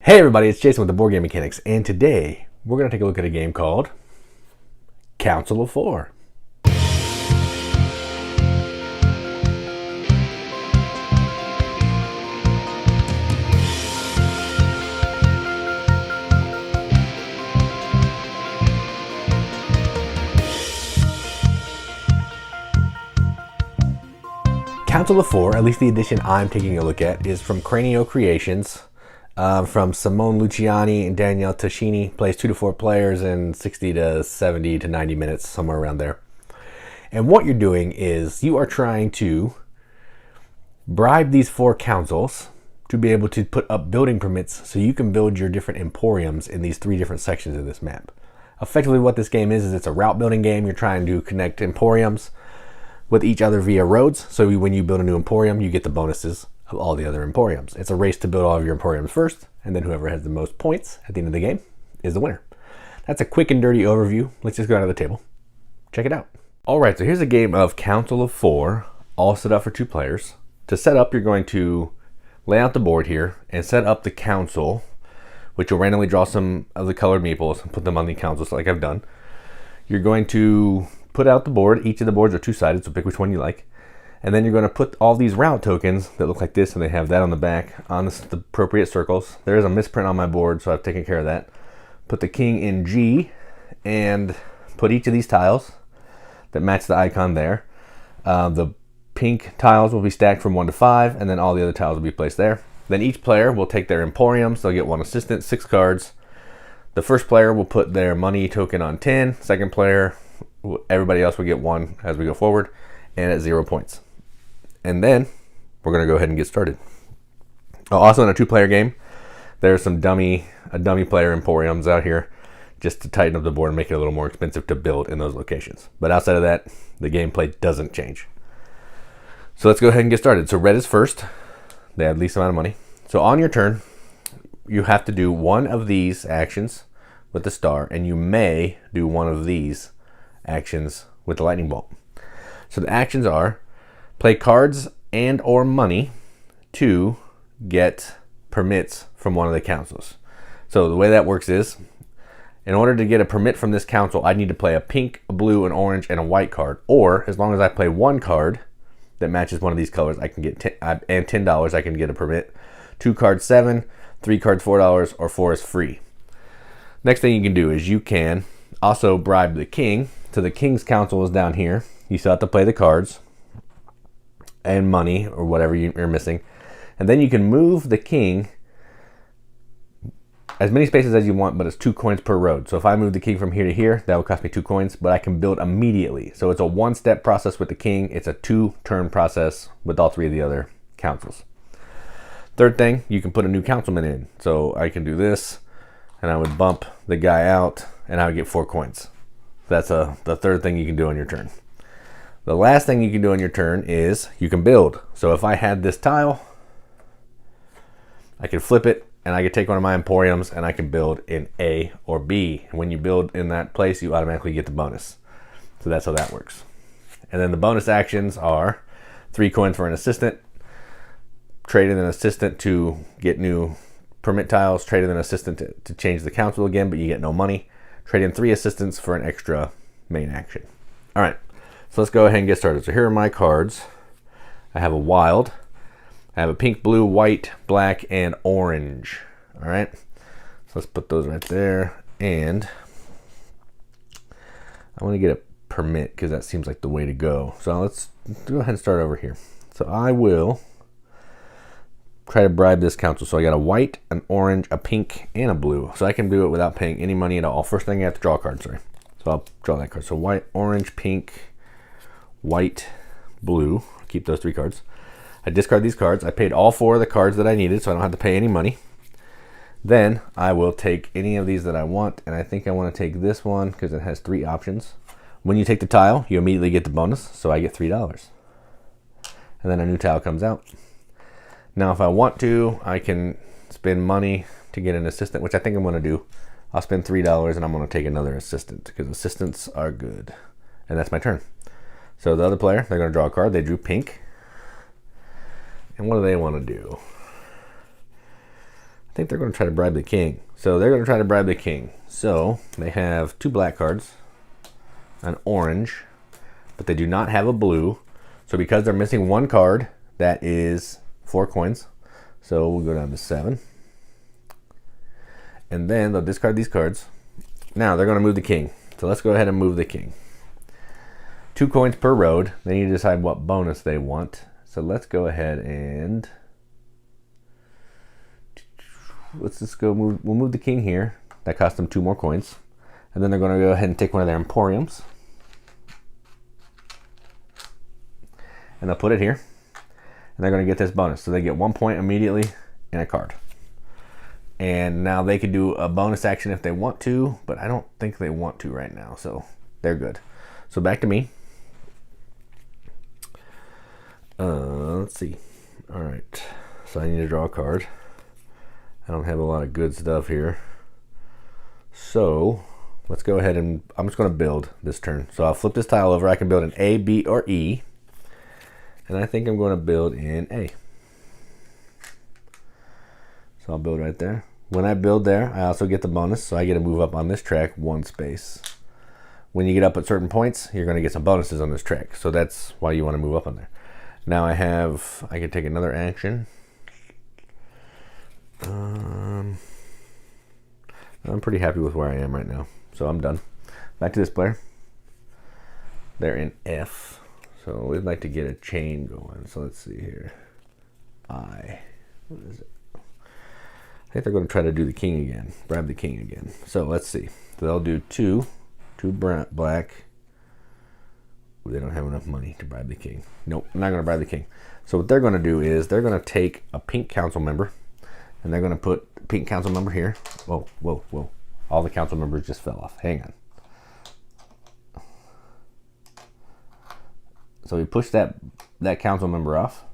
Hey everybody, it's Jason with the Board Game Mechanics, and today we're going to take a look at a game called Council of Four. Council of Four, at least the edition I'm taking a look at, is from Cranio Creations. From Simone Luciani and Danielle Tascini. Plays 2 to 4 players in 60 to 70 to 90 minutes, somewhere around there. And what you're doing is you are trying to bribe these 4 councils to be able to put up building permits so you can build your different emporiums in these 3 different sections of this map. Effectively what this game is it's a route building game. You're trying to connect emporiums with each other via roads. So when you build a new emporium, you get the bonuses of all the other emporiums. It's a race to build all of your emporiums first, and then whoever has the most points at the end of the game is the winner. That's a quick and dirty overview. Let's just go down to the table. Check it out. All right, so here's a game of Council of Four, all set up for 2 players. To set up, you're going to lay out the board here and set up the council, which you'll randomly draw some of the colored meeples and put them on the councils like I've done. You're going to put out the board. Each of the boards are 2-sided, so pick which one you like. And then you're going to put all these route tokens that look like this, and they have that on the back on the appropriate circles. There is a misprint on my board, so I've taken care of that. Put the king in G, and put each of these tiles that match the icon there. The pink tiles will be stacked from 1 to 5, and then all the other tiles will be placed there. Then each player will take their emporiums. They'll get 1 assistant, 6 cards. The first player will put their money token on 10. Second player, everybody else will get 1 as we go forward, and at 0 points. And then we're going to go ahead and get started. Also in a 2-player game, there's some dummy player emporiums out here just to tighten up the board and make it a little more expensive to build in those locations. But outside of that, the gameplay doesn't change. So let's go ahead and get started. So red is first. They have the least amount of money. So on your turn, you have to do one of these actions with the star, and you may do one of these actions with the lightning bolt. So the actions are play cards and or money to get permits from one of the councils. So the way that works is, in order to get a permit from this council, I need to play a pink, a blue, an orange, and a white card. Or as long as I play 1 card that matches one of these colors, I can get and $10 I can get a permit. 2 cards $7, 3 cards $4, or 4 is free. Next thing you can do is you can also bribe the king. So the king's council is down here. You still have to play the cards and money or whatever you're missing, and then you can move the king as many spaces as you want, but it's 2 coins per road. So if I move the king from here to here, that will cost me 2 coins, but I can build immediately. So it's a 1-step process with the king. It's a 2-turn process with all 3 of the other councils. Third thing, you can put a new councilman in. So I can do this, and I would bump the guy out, and I would get 4 coins. That's the third thing you can do on your turn. The last thing you can do on your turn is you can build. So if I had this tile, I could flip it and I could take one of my emporiums and I can build in A or B. And when you build in that place, you automatically get the bonus. So that's how that works. And then the bonus actions are 3 coins for an assistant, trade in an assistant to get new permit tiles, trade in an assistant to change the council again, but you get no money. Trade in 3 assistants for an extra main action. All right. So let's go ahead and get started. So here are my cards. I have a wild. I have a pink, blue, white, black, and orange. All right. So let's put those right there. And I want to get a permit because that seems like the way to go. So let's go ahead and start over here. So I will try to bribe this council. So I got a white, an orange, a pink, and a blue. So I can do it without paying any money at all. First thing I have to draw a card, sorry. So I'll draw that card. So white, orange, pink, white, blue. Keep those 3 cards. I discard these cards. I paid all 4 of the cards that I needed, so I don't have to pay any money. Then I will take any of these that I want, and I think I want to take this one because it has 3 options. When you take the tile, you immediately get the bonus, so I get $3. And then a new tile comes out. Now if I want to, I can spend money to get an assistant, which I think I'm going to do. I'll spend $3 and I'm going to take another assistant because assistants are good. And that's my turn. So the other player, they're going to draw a card. They drew pink. And what do they want to do? think they're going to try to bribe the king. So they're going to try to bribe the king. So they have 2 black cards, an orange, but they do not have a blue. So because they're missing 1 card, that is 4 coins. So we'll go down to 7. And then they'll discard these cards. Now they're going to move the king. So let's go ahead and move the king. 2 coins per road. They need to decide what bonus they want. So let's go ahead and let's just go move. We'll move the king here. That cost them 2 more coins. And then they're going to go ahead and take one of their emporiums. And they'll put it here. And they're going to get this bonus. So they get 1 point immediately and a card. And now they could do a bonus action if they want to, but I don't think they want to right now. So they're good. So back to me. Let's see. All right. So I need to draw a card. I don't have a lot of good stuff here. So let's go ahead and I'm just going to build this turn. So I'll flip this tile over. I can build an A, B, or E. And I think I'm going to build in A. So I'll build right there. When I build there, I also get the bonus. So I get to move up on this track 1 space. When you get up at certain points, you're going to get some bonuses on this track. So that's why you want to move up on there. Now I can take another action. I'm pretty happy with where I am right now. So I'm done. Back to this player. They're in F. So we'd like to get a chain going. So let's see here. What is it? I think they're going to try to do the king again. Bribe the king again. So let's see. So they'll do two black. They don't have enough money to bribe the king. Nope, I'm not going to bribe the king. So what they're going to do is they're going to take a pink council member. And they're going to put pink council member here. Whoa, whoa, whoa. All the council members just fell off. Hang on. So we push that council member off.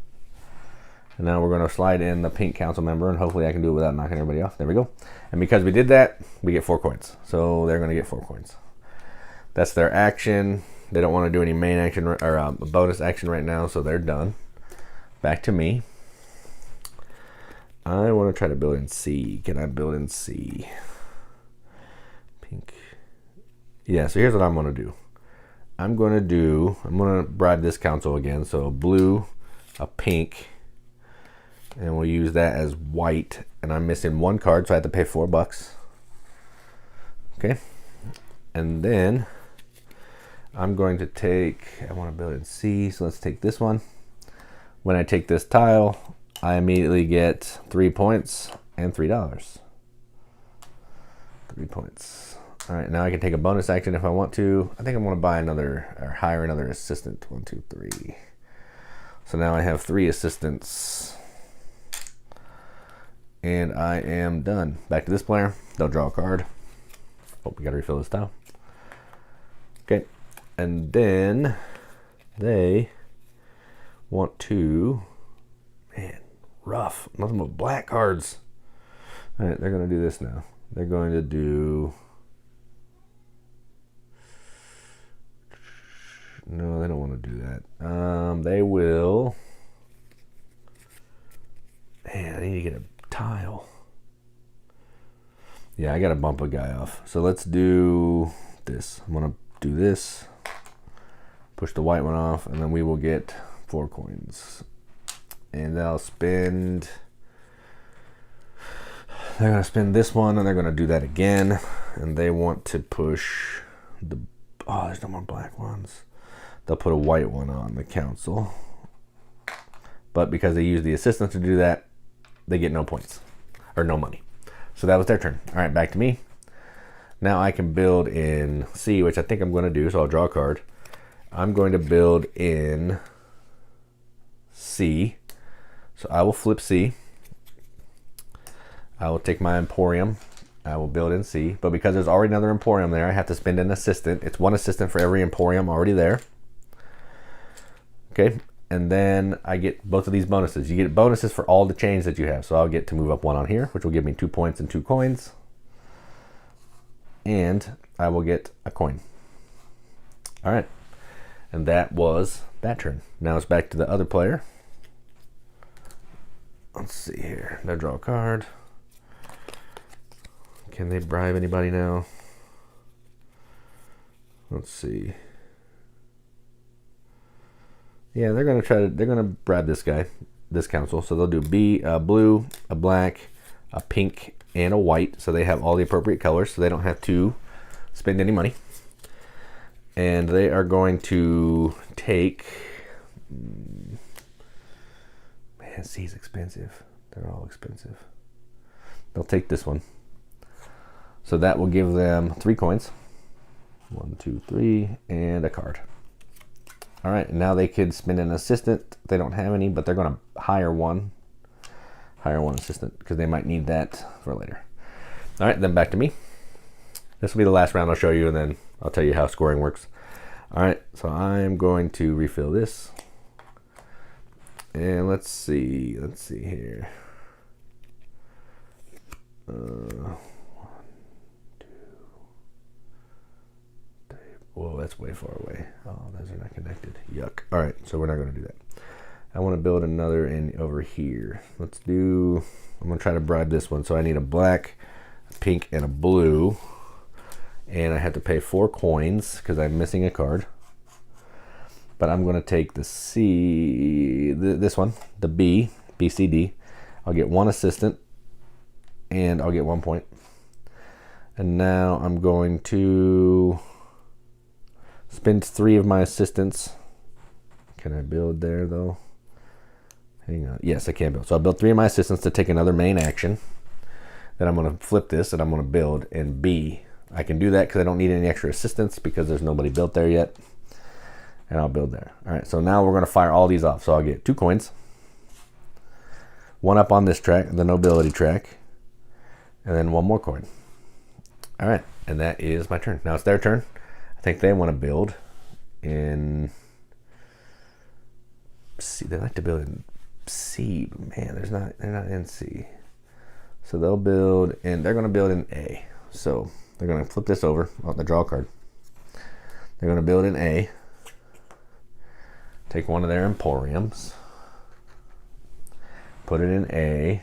And now we're going to slide in the pink council member, and hopefully I can do it without knocking everybody off. There we go. And because we did that, we get 4 coins. So they're going to get 4 coins. That's their action. They don't want to do any main action or bonus action right now, so they're done. Back to me. I want to try to build in C. Can I build in C? Pink. Yeah, so here's what I'm going to do. I'm going to bribe this council again. So a blue, a pink, and we'll use that as white. And I'm missing 1 card, so I have to pay $4. Okay. And then I'm going to take, I want to build in C, so let's take this one. When I take this tile, I immediately get 3 points and $3. 3 points. All right, now I can take a bonus action if I want to. I think I'm going to buy another, or hire another assistant. 1, 2, 3. So now I have 3 assistants. And I am done. Back to this player. They'll draw a card. Oh, we got to refill this tile. Okay. And then they want to, man, rough. Nothing but black cards. All right, they're going to do this now. They're going to do, no, they don't want to do that. They will, man, I need to get a tile. Yeah, I got to bump a guy off. So let's do this. I'm going to do this. Push the white one off, and then we will get 4 coins. And they'll spend, they're going to spend this one, and they're going to do that again. And they want to push the, oh, there's no more black ones. They'll put a white one on the council. But because they use the assistant to do that, they get no points, or no money. So that was their turn. All right, back to me. Now I can build in C, which I think I'm going to do, so I'll draw a card. I'm going to build in C. So I will flip C. I will take my Emporium. I will build in C. But because there's already another Emporium there, I have to spend an assistant. It's 1 assistant for every Emporium already there. Okay. And then I get both of these bonuses. You get bonuses for all the chains that you have. So I'll get to move up 1 on here, which will give me 2 points and 2 coins. And I will get a coin. All right. And that was that turn. Now it's back to the other player. Let's see here. They'll draw a card. Can they bribe anybody now? Let's see. Yeah, they're gonna bribe this guy, this council. So they'll do a blue, a black, a pink, and a white. So they have all the appropriate colors, so they don't have to spend any money. And they are going to take. Man, C's expensive. They're all expensive. They'll take this one. So that will give them 3 coins. 1, 2, 3, and a card. All right, now they could spend an assistant. They don't have any, but they're going to hire one assistant because they might need that for later. All right, then back to me. This will be the last round I'll show you, and then I'll tell you how scoring works. All right, so I'm going to refill this. And let's see here. 1, 2, 3. Whoa, that's way far away. Oh, those are not connected. Yuck. All right, so we're not going to do that. I want to build another in over here. I'm going to try to bribe this one. So I need a black, a pink, and a blue. And I have to pay 4 coins because I'm missing a card. But I'm going to take the C, this one, the B, BCD. I'll get 1 assistant, and I'll get 1 point. And now I'm going to spend 3 of my assistants. Can I build there, though? Hang on. Yes, I can build. So I'll build 3 of my assistants to take another main action. Then I'm going to flip this, and I'm going to build in B. I can do that because I don't need any extra assistants because there's nobody built there yet. And I'll build there. All right, so now we're going to fire all these off. So I'll get 2 coins. 1 up on this track, the nobility track. And then 1 more coin. All right, and that is my turn. Now it's their turn. I think they want to build in C. They like to build in C, but man, they're not in C. So they'll build in, they're going to build in A. So they're going to flip this over on the draw card. They're going to build in A. Take one of their emporiums. Put it in A.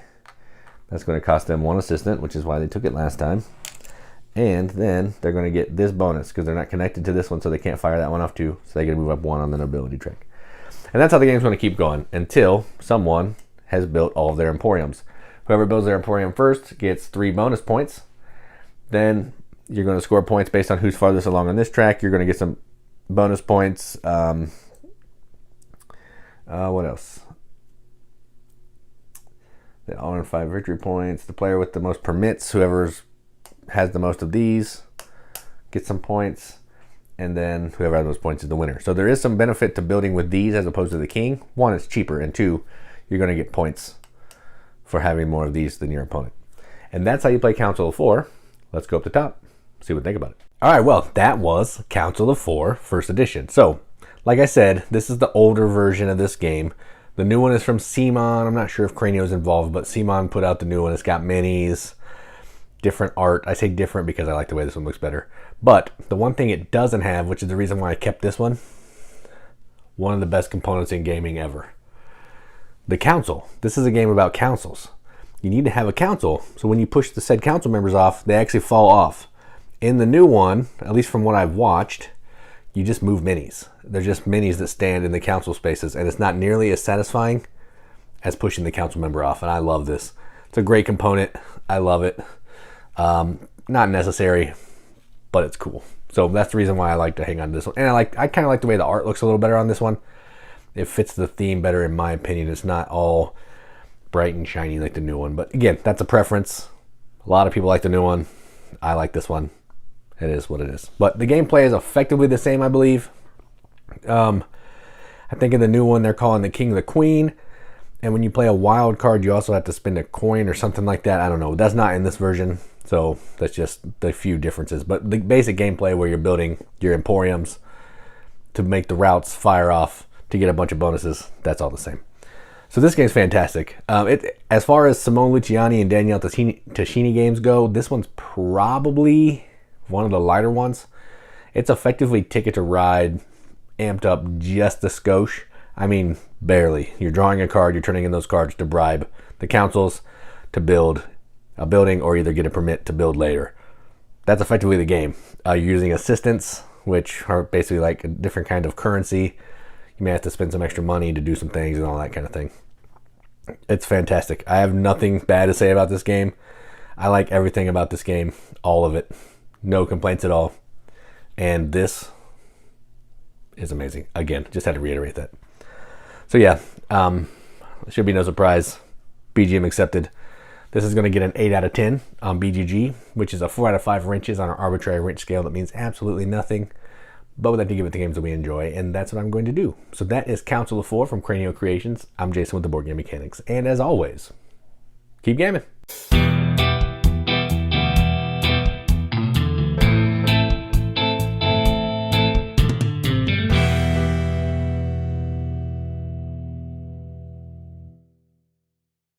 That's going to cost them 1 assistant, which is why they took it last time. And then they're going to get this bonus because they're not connected to this one, so they can't fire that one off too. So they get to move up 1 on the nobility track. And that's how the game's going to keep going until someone has built all of their emporiums. Whoever builds their emporium first gets 3 bonus points. Then you're going to score points based on who's farthest along on this track. You're going to get some bonus points. What else? They all earn 5 victory points. The player with the most permits, whoever has the most of these, gets some points. And then whoever has those points is the winner. So there is some benefit to building with these as opposed to the king. 1, it's cheaper. And 2, you're going to get points for having more of these than your opponent. And that's how you play Council of 4. Let's go up the top, see what they think about it. All right, well, that was Council of 4, first edition. So, like I said, this is the older version of this game. The new one is from Simon. I'm not sure if Cranio's involved, but Simon put out the new one. It's got minis, different art. I say different because I like the way this one looks better. But the one thing it doesn't have, which is the reason why I kept this one of the best components in gaming ever. The council. This is a game about councils. You need to have a council, so when you push the said council members off, they actually fall off. In the new one, at least from what I've watched, you just move minis. They're just minis that stand in the council spaces, and it's not nearly as satisfying as pushing the council member off, and I love this. It's a great component. I love it. Not necessary, but it's cool. So that's the reason why I like to hang on to this one. And I kind of like the way the art looks a little better on this one. It fits the theme better in my opinion. It's not all bright and shiny like the new one. But again, that's a preference. A lot of people like the new one. I like this one. It is what it is. But the gameplay is effectively the same, I believe. I think in the new one, they're calling the king the queen. And when you play a wild card, you also have to spend a coin or something like that. I don't know. That's not in this version. So that's just the few differences. But the basic gameplay where you're building your emporiums to make the routes fire off to get a bunch of bonuses, that's all the same. So this game's fantastic. As far as Simone Luciani and Danielle Tascini games go, this one's probably one of the lighter ones. It's effectively Ticket to Ride, amped up just a skosh. I mean, barely. You're drawing a card, you're turning in those cards to bribe the councils to build a building or either get a permit to build later. That's effectively the game. You're using assistants, which are basically like a different kind of currency. You may have to spend some extra money to do some things and all that kind of thing. It's fantastic. I have nothing bad to say about this game. I like everything about this game, all of it. No complaints at all. And this is amazing. Again, just had to reiterate that. So yeah, should be no surprise. BGM accepted. This is going to get an 8 out of 10 on BGG, which is a 4 out of 5 wrenches on our arbitrary wrench scale. That means absolutely nothing. But we'd like to give it the games that we enjoy, and that's what I'm going to do. So that is Council of 4 from Cranio Creations. I'm Jason with the Board Game Mechanics. And as always, keep gaming.